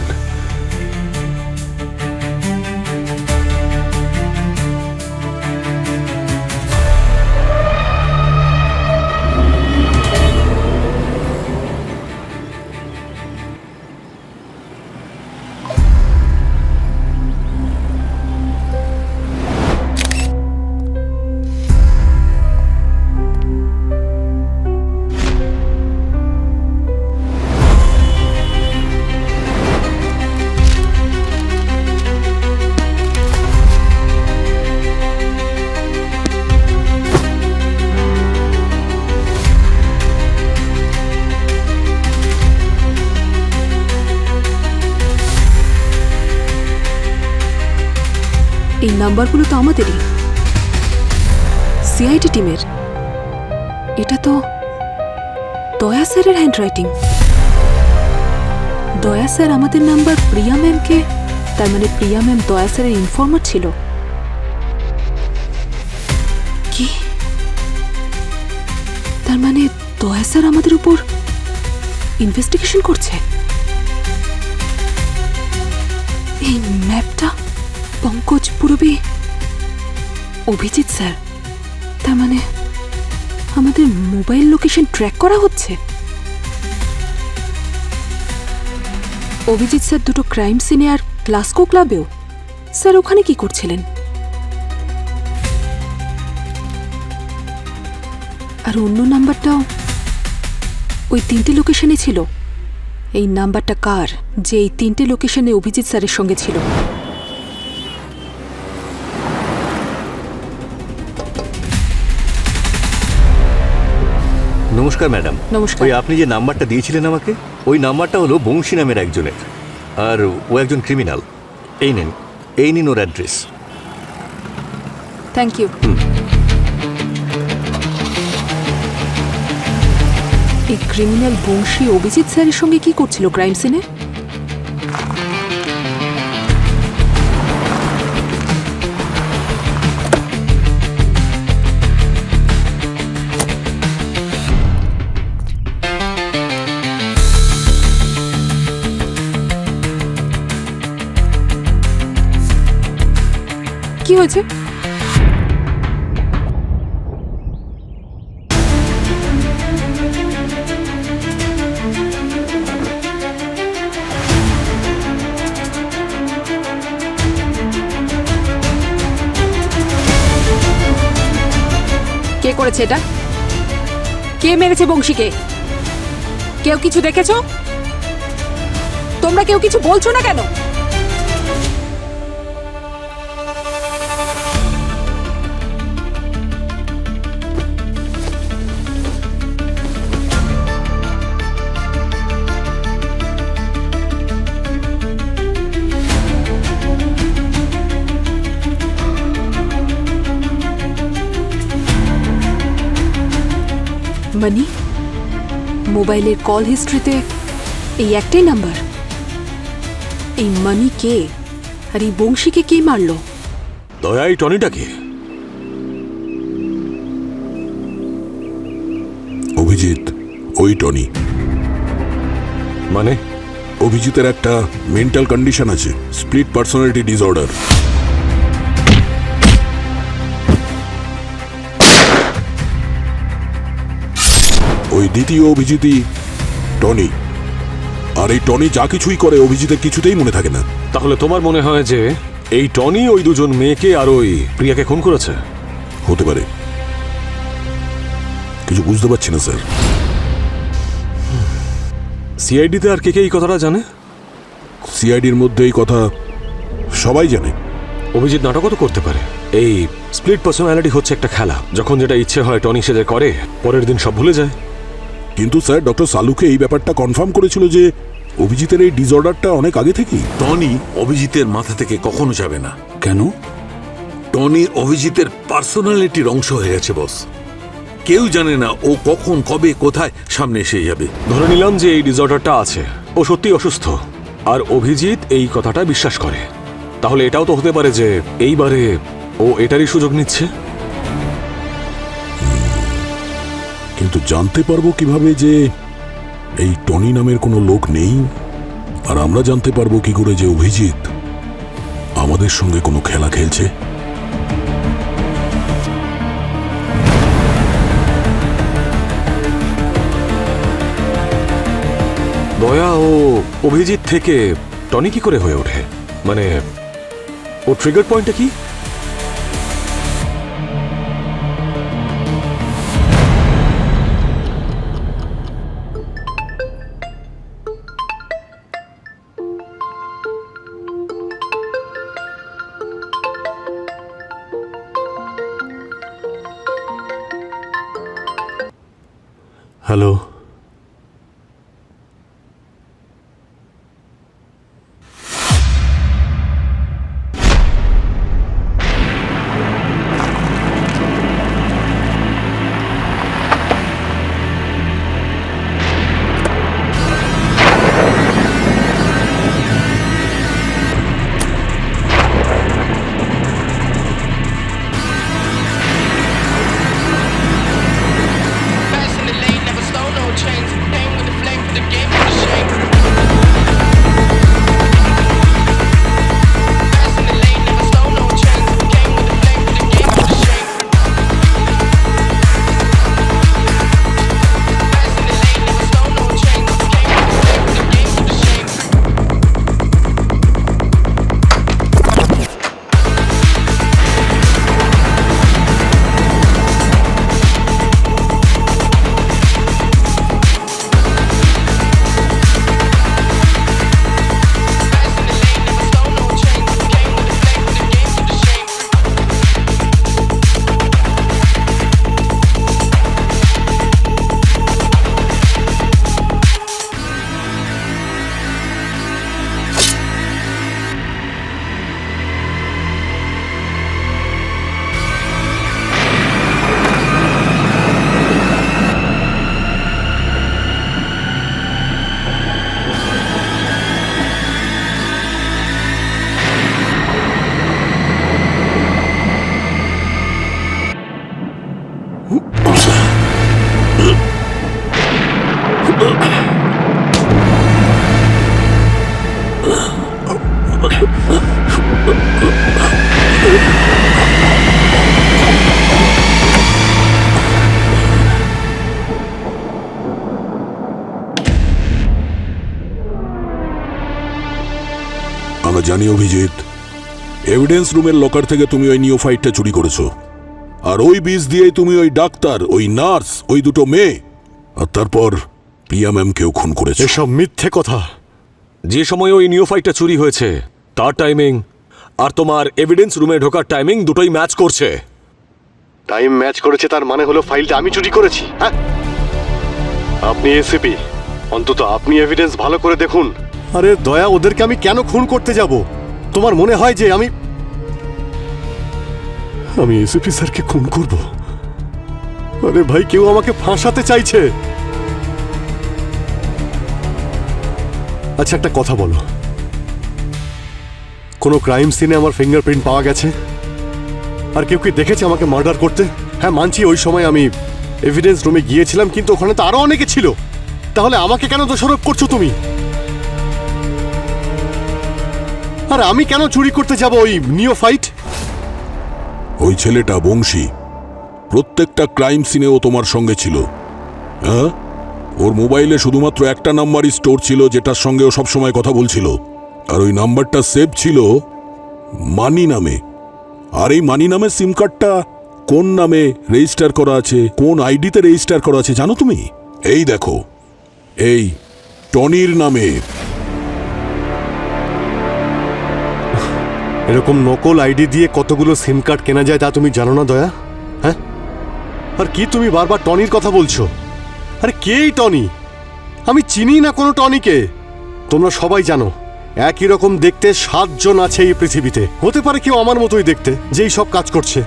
এই নাম্বারগুলো তো আমাদেরই, সিআইডি টিমের। এটা তো দয়া স্যারের হ্যান্ডরাইটিং। দয়া স্যার আমাদের নাম্বার প্রিয়া ম্যামকে, তার মানে প্রিয়া ম্যাম দয়া স্যারের ইনফর্মার ছিল। কি? তার মানে দয়া স্যার আমাদের উপর ইনভেস্টিগেশন করছে। এই ম্যাপটা পঙ্কজ পূরবী, অভিজিৎ স্যার, তার মানে আমাদের মোবাইল লোকেশন ট্র্যাক করা হচ্ছে। অভিজিৎ স্যার দুটো ক্রাইম সিনে আর ক্লাসকো ক্লাবেও। স্যার ওখানে কি করছিলেন? আর অন্য নাম্বারটাও ওই 3টে লোকেশনে ছিল। এই নাম্বারটা কার যে এই 3টে লোকেশনে অভিজিৎ স্যারের সঙ্গে ছিল? নমস্কার ম্যাডাম। নমস্কার। ওই আপনি যে নাম্বারটা দিয়েছিলেন আমাকে, ওই নাম্বারটা হলো বংশী নামের একজনের, আর ও একজন ক্রিমিনাল। এই নিন ওর অ্যাড্রেস। Thank you. এই ক্রিমিনাল বংশী অভিজিৎ স্যারের সঙ্গে কি করছিল ক্রাইম সিনে? কি হয়েছে? কে করেছে এটা? কে মেরেছে বংশীকে? কেউ কিছু দেখেছো? তোমরা কেউ কিছু বলছো না কেন? মানি মোবাইলের কল হিস্ট্রিতে এই একটাই নাম্বার। এই মানি কে আর এই বংশীকে কে মারলো? দয়া, এই টনিটা কি? অভিজিৎ, ওই টনি। মানে? অভিজিতের একটা মেন্টাল কন্ডিশন আছে, স্প্লিট পার্সোনালিটি ডিসঅর্ডার। ওই দ্বিতীয় অভিজিৎই টনি। আর এই টনি যা কিছুই করে অভিজিতের কিছুতেই মনে থাকে না। তাহলে তোমার মনে হয় যে এই টনি ওই দুজন মেয়েকে আর ওই প্রিয়াকে খুন করেছে? হতে পারে, কিছু বুঝতে পারছি না স্যার। সিআইডিতে আর কে কে এই কথাটা জানে? সিআইডির মধ্যে এই কথা সবাই জানে। অভিজিৎ নাটকও তো করতে পারে। এই স্প্লিট পার্সোনালিটি হচ্ছে একটা খেলা, যখন যেটা ইচ্ছে হয় টনি সেজে করে, পরের দিন সব ভুলে যায়। কিন্তু স্যার, ডক্টর সালুকে এই ব্যাপারটা কনফার্ম করেছিল যে অভিজিতের এই ডিসঅর্ডারটা অনেক আগে থেকেই। টনি অভিজিতের মাথা থেকে কখনো যাবে না। কেন? টনি অভিজিতের পার্সোনালিটির অংশ হয়ে গেছে বস। কেউ জানে না ও কখন, কবে, কোথায় সামনে এসে যাবে। ধরে নিলাম যে এই ডিসঅর্ডারটা আছে, ও সত্যি অসুস্থ, আর অভিজিৎ এই কথাটা বিশ্বাস করে। তাহলে এটাও তো হতে পারে যে এইবারে ও এটারই সুযোগ নিচ্ছে। কিন্তু জানতে পারবো কিভাবে যে এই টনি নামের কোনো লোক নেই? আর আমরা জানতে পারবো কি করে যে অভিজিৎ আমাদের সঙ্গে কোনো খেলা খেলছে? দয়া ও অভিজিৎ থেকে টনি কি করে হয়ে ওঠে? মানে ও ট্রিগার পয়েন্টটা কি? হ্যালো, আমরা জানি অভিজিৎ, এভিডেন্স রুমের লকার থেকে তুমি ওই নিওফাইটটা চুরি করেছো। আর ওই বীজ দিয়েই তুমি ওই ডাক্তার, ওই নার্স, ওই দুটো মেয়ে, আর তারপর প্রিয়া ম্যামকেও খুন করেছো। এসব মিথ্যে কথা। যে সময় ওই নিওফাইটটা চুরি হয়েছে তার টাইমিং আর তোমার এভিডেন্স রুমে ঢোকার টাইমিং দুটোই ম্যাচ করছে। টাইম ম্যাচ করেছে তার মানে হলো ফাইলটা আমি চুরি করেছি? হ্যাঁ, আপনি এসিপি, অন্তত আপনি এভিডেন্স ভালো করে দেখুন। আরে দয়া, ওদেরকে আমি কেন খুন করতে যাব? তোমার মনে হয় যে আমি এসিপি স্যারকে খুন করব? আরে ভাই, কেউ আমাকে ফাঁসাতে চাইছে। আচ্ছা, একটা কথা বলো, কোনো ক্রাইম সিনে আমার ফিঙ্গারপ্রিন্ট পাওয়া গেছে? আর কেউ কি দেখেছে আমাকে মার্ডার করতে? হ্যাঁ, মানছি ওই সময় আমি এভিডেন্স রুমে গিয়েছিলাম, কিন্তু ওখানে তো আরো অনেকে ছিল। তাহলে আমাকে কেন দোষারোপ করছো তুমি? আর আমি কেন চুরি করতে যাব ওই নিওফাইট? ওই ছেলেটা বংশী, প্রত্যেকটা ক্রাইম সিনে ও তোমার সঙ্গে ছিল। হ্যাঁ, ওর মোবাইলে শুধুমাত্র একটা নাম্বারই স্টোর ছিল, যেটার সঙ্গে ও সবসময় কথা বলছিল। আর ওই নাম্বারটা সেভ ছিল মানি নামে। আর এই মানি নামে সিম কার্ডটা কোন নামে রেজিস্টার করা আছে, কোন আইডিতে রেজিস্টার করা আছে জানো তুমি? এই দেখো, এই টনির নামে। এরকম নকল আইডি দিয়ে কতগুলো সিম কার্ড কেনা যায় তা তুমি জানো না দয়া? হ্যাঁ, আর কি তুমি বারবার টনির কথা বলছো? আরে কে এই টনি? আমি চিনি না কোনো টনিকে। তোমরা সবাই জানো একই রকম দেখতে 7 জন আছে এই পৃথিবীতে। হতে পারে কেউ আমার মতোই দেখতে, যেই সব কাজ করছে।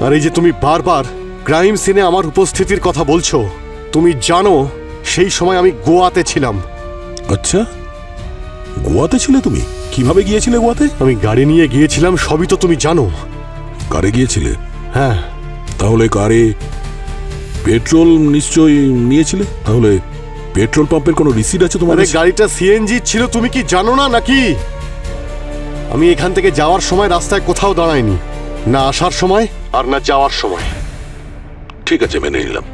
আর এই যে তুমি বারবার ক্রাইম সিনে আমার উপস্থিতির কথা বলছো, তুমি জানো সেই সময় আমি গোয়াতে ছিলাম। আচ্ছা, গোয়াতে ছিলে তুমি? কিভাবে গিয়েছিলে গোয়াতে? আমি গাড়ি নিয়ে গিয়েছিলাম, সবই তো তুমি জানো। কারে গিয়েছিলে? হ্যাঁ। তাহলে কারে পেট্রোল নিশ্চয়ই নিয়েছিলে? তাহলে পেট্রোল পাম্পের কোনো রিসিট আছে তোমার? আরে গাড়িটা সিএনজি ছিল, তুমি কি জানো না নাকি? আমি এখান থেকে যাওয়ার সময় রাস্তায় কোথাও দাঁড়াইনি, না আসার সময় আর না যাওয়ার সময়। ঠিক আছে, মেনে নিলাম।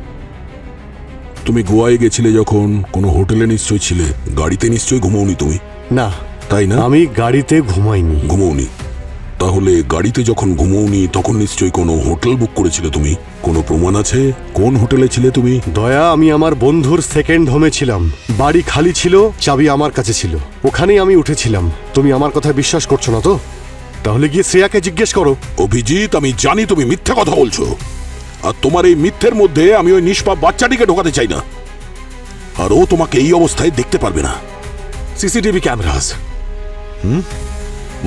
তুমি গোয়ায় গেছিলে যখন কোনো হোটেলে নিশ্চয়ই ছিলে, গাড়িতে নিশ্চয়ই ঘুমোওনি তুমি? না। তাই না? আমি গাড়িতে ঘুমাইনি। ঘুমোওনি? তাহলে গাড়িতে যখন ঘুমোওনি তখন নিশ্চয়ই কোনো হোটেল বুক করেছিলে তুমি? কোনো প্রমাণ আছে কোন হোটেলে ছিলে তুমি? দয়া, আমি আমার বন্ধুর সেকেন্ড হোমে ছিলাম। বাড়ি খালি ছিল, চাবি আমার কাছে ছিল, ওখানেই আমি উঠেছিলাম। তুমি আমার কথা বিশ্বাস করছো না তো? তাহলে গিয়ে শ্রেয়াকে জিজ্ঞেস করো। অভিজিৎ, আমি জানি তুমি মিথ্যা কথা বলছো, আর তোমার এই মিথ্যের মধ্যে আমি ওই নিষ্পাপ বাচ্চাটিকে ঢোকাতে চাই না। আর ও তোমাকে এই অবস্থায় দেখতে পারবে না। CCTV cameras.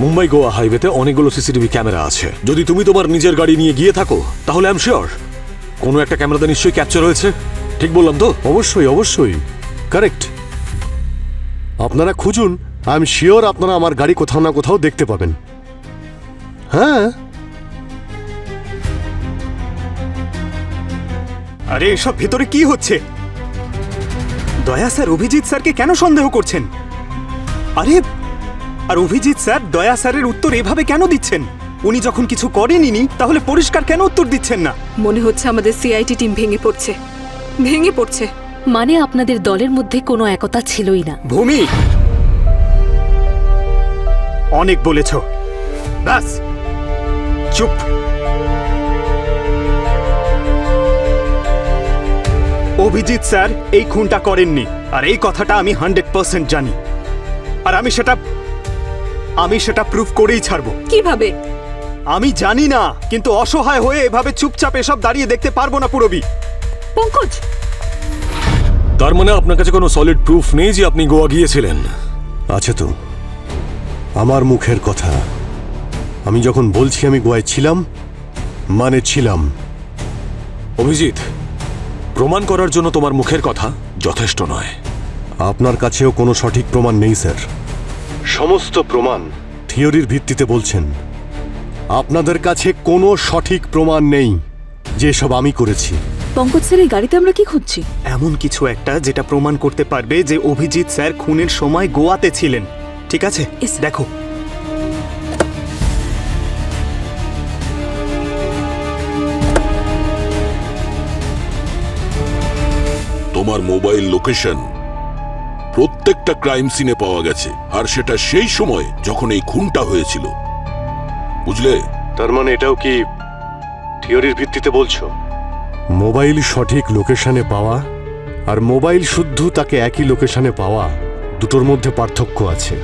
মুম্বাই গোয়া হাইওয়েতে অনেকগুলো সিসিটিভি ক্যামেরা আছে। যদি তুমি তোমার নিজের গাড়ি নিয়ে গিয়ে থাকো তাহলে আই এম শিওর কোনো একটা ক্যামেরাতে নিশ্চয়ই ক্যাপচার হয়েছে। ঠিক বললাম তো? অবশ্যই, অবশ্যই কারেক্ট। আপনারা খুঁজুন, আই এম শিওর আপনারা আমার গাড়ি কোথাও না কোথাও দেখতে পাবেন। হ্যাঁ। আরে এসব ভেতরে কি হচ্ছে? দয়া স্যার অভিজিৎ স্যারকে কেন সন্দেহ করছেন? আরে, আর অভিজিৎ স্যার দয়া স্যারের উত্তর এভাবে কেন দিচ্ছেন? উনি যখন কিছু করেনইনি তাহলে পরিষ্কার কেন উত্তর দিচ্ছেন না? মনে হচ্ছে আমাদের সিআইটি টিম ভেঙে পড়ছে। মানে আপনাদের দলের মধ্যে কোনো একতা ছিলই না। ভূমি, অনেক বলেছ, ব্যাস চুপ। অভিজিৎ স্যার এই খুনটা করেননি, আর এই কথাটা আমি 100% জানি। আর আমি সেটা প্রুফ করেই ছাড়বো। কিভাবে? আমি জানি না, কিন্তু অসহায় হয়ে এভাবে চুপচাপ এসব দাঁড়িয়ে দেখতে পারবো না পুরবি। পঙ্কজ, তার মানে আপনার কাছে কোনো সলিড প্রুফ নেই যে আপনি গোয়া গিয়েছিলেন? আছে তো, আমার মুখের কথা। আমি যখন বলছি আমি গোয়ায় ছিলাম, মানে ছিলাম। অভিজিৎ, প্রমাণ করার জন্য তোমার মুখের কথা যথেষ্ট নয়। আপনার কাছেও কোনো সঠিক প্রমাণ নেই স্যার। সমস্ত প্রমাণ থিওরির ভিত্তিতে বলছেন। আপনাদের কাছে কোনো সঠিক প্রমাণ নেই যে সব আমি করেছি। পঙ্কজ স্যার, এই গাড়িতে আমরা কি খুঁজছি? এমন কিছু একটা যেটা প্রমাণ করতে পারবে যে অভিজিৎ স্যার খুনের সময় গোয়াতে ছিলেন। ঠিক আছে, দেখো। তোমার মোবাইল লোকেশন প্রত্যেকটা ক্রাইম সিনে পাওয়া গেছে, আর সেটা সেই সময় যখন এই খুনটা হয়েছিল, বুঝলে? তার মানে এটাও কি থিওরির ভিত্তিতে বলছো? মোবাইল সঠিক লোকেশনে পাওয়া আর মোবাইল শুদ্ধ তাকে একই লোকেশনে পাওয়া, দুটোর মধ্যে পার্থক্য আছে।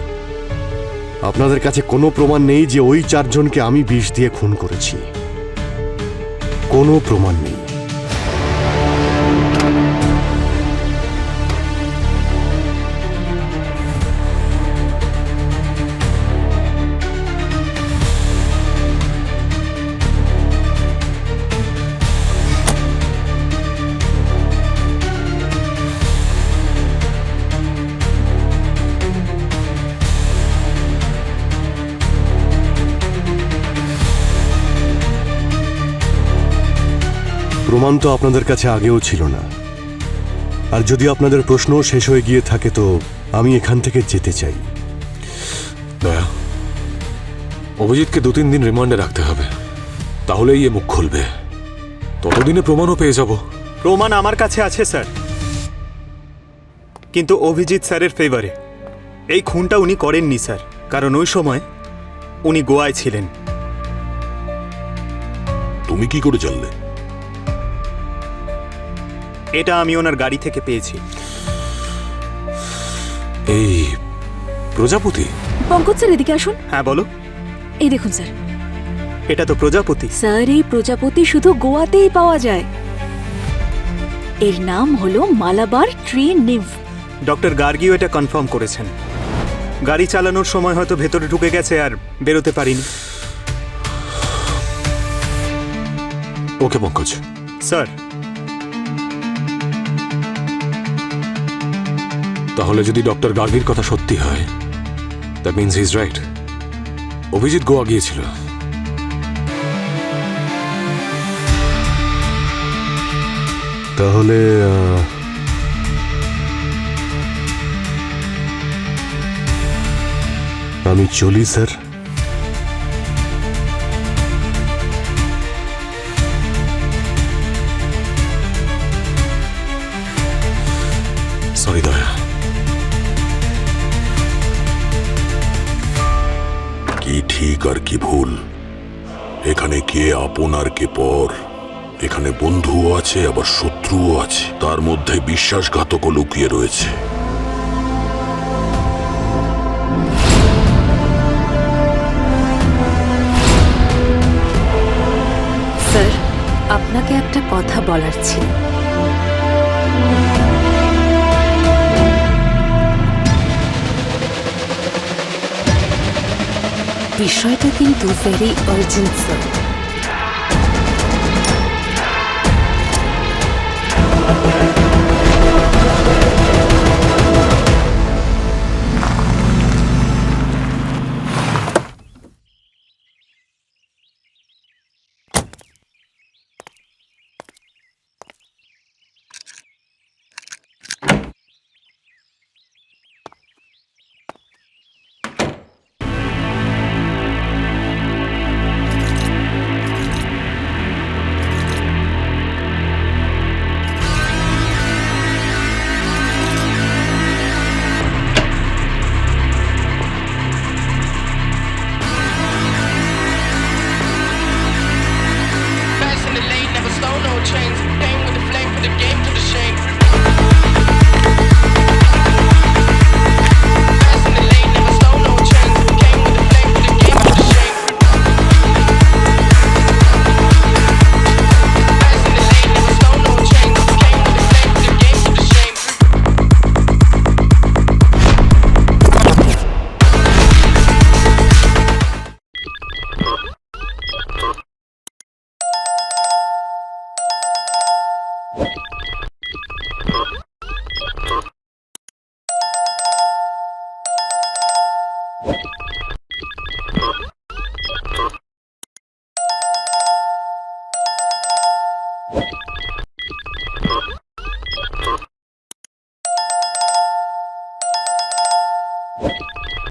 আপনাদের কাছে কোনো প্রমাণ নেই যে ওই 4 জনকে আমি বিষ দিয়ে খুন করেছি। কোনো প্রমাণ নেই। প্রমাণ তো আপনাদের কাছে আগেও ছিল না। আর যদি আপনাদের প্রশ্ন শেষ হয়ে গিয়ে থাকে তো আমি এখান থেকে যেতে চাই। দয়া, অভিজিৎকে 2-3 দিন রিমান্ডে রাখতে হবে, তাহলেই এ মুখ খুলবে। ততদিনে প্রমাণও পেয়ে যাব। প্রমাণ আমার কাছে আছে স্যার, কিন্তু অভিজিৎ স্যারের ফেভারে। এই খুনটা উনি করেননি স্যার, কারণ ওই সময় উনি গোয়ায় ছিলেন। তুমি কি করে জানলে? এটা আমি ওনার গাড়ি থেকে পেয়েছি। এই প্রজাপতি? পঙ্কজ স্যার এদিকে আসুন। হ্যাঁ বলো। এই দেখুন স্যার, এটা তো প্রজাপতি। স্যার এই প্রজাপতি শুধু গোয়াতেই পাওয়া যায়। এর নাম হলো মালাবার ট্রি নিম্ফ। ডক্টর গার্গিও এটা কনফার্ম করেছেন। গাড়ি চালানোর সময় হয়তো ভেতরে ঢুকে গেছে আর বেরোতে পারিনি। ওকে পঙ্কজ। স্যার, তাহলে যদি ডক্টর গার্গির কথা সত্যি হয়, that means he is right. Abhijit Goa গিয়েছিল। তাহলে আমি চলি স্যার। সরি দয়া। কি ঠিক আর কি ভুল, এখানে কে আপন আর কে পর, এখানে বন্ধুও আছে আবার শত্রুও আছে, তার মধ্যে বিশ্বাসঘাতকও লুকিয়ে রয়েছে। স্যার, আপনাকে একটা কথা বলার ছিল। বিষয়টা কিন্তু ভেরি আর্জেন্ট স্যার।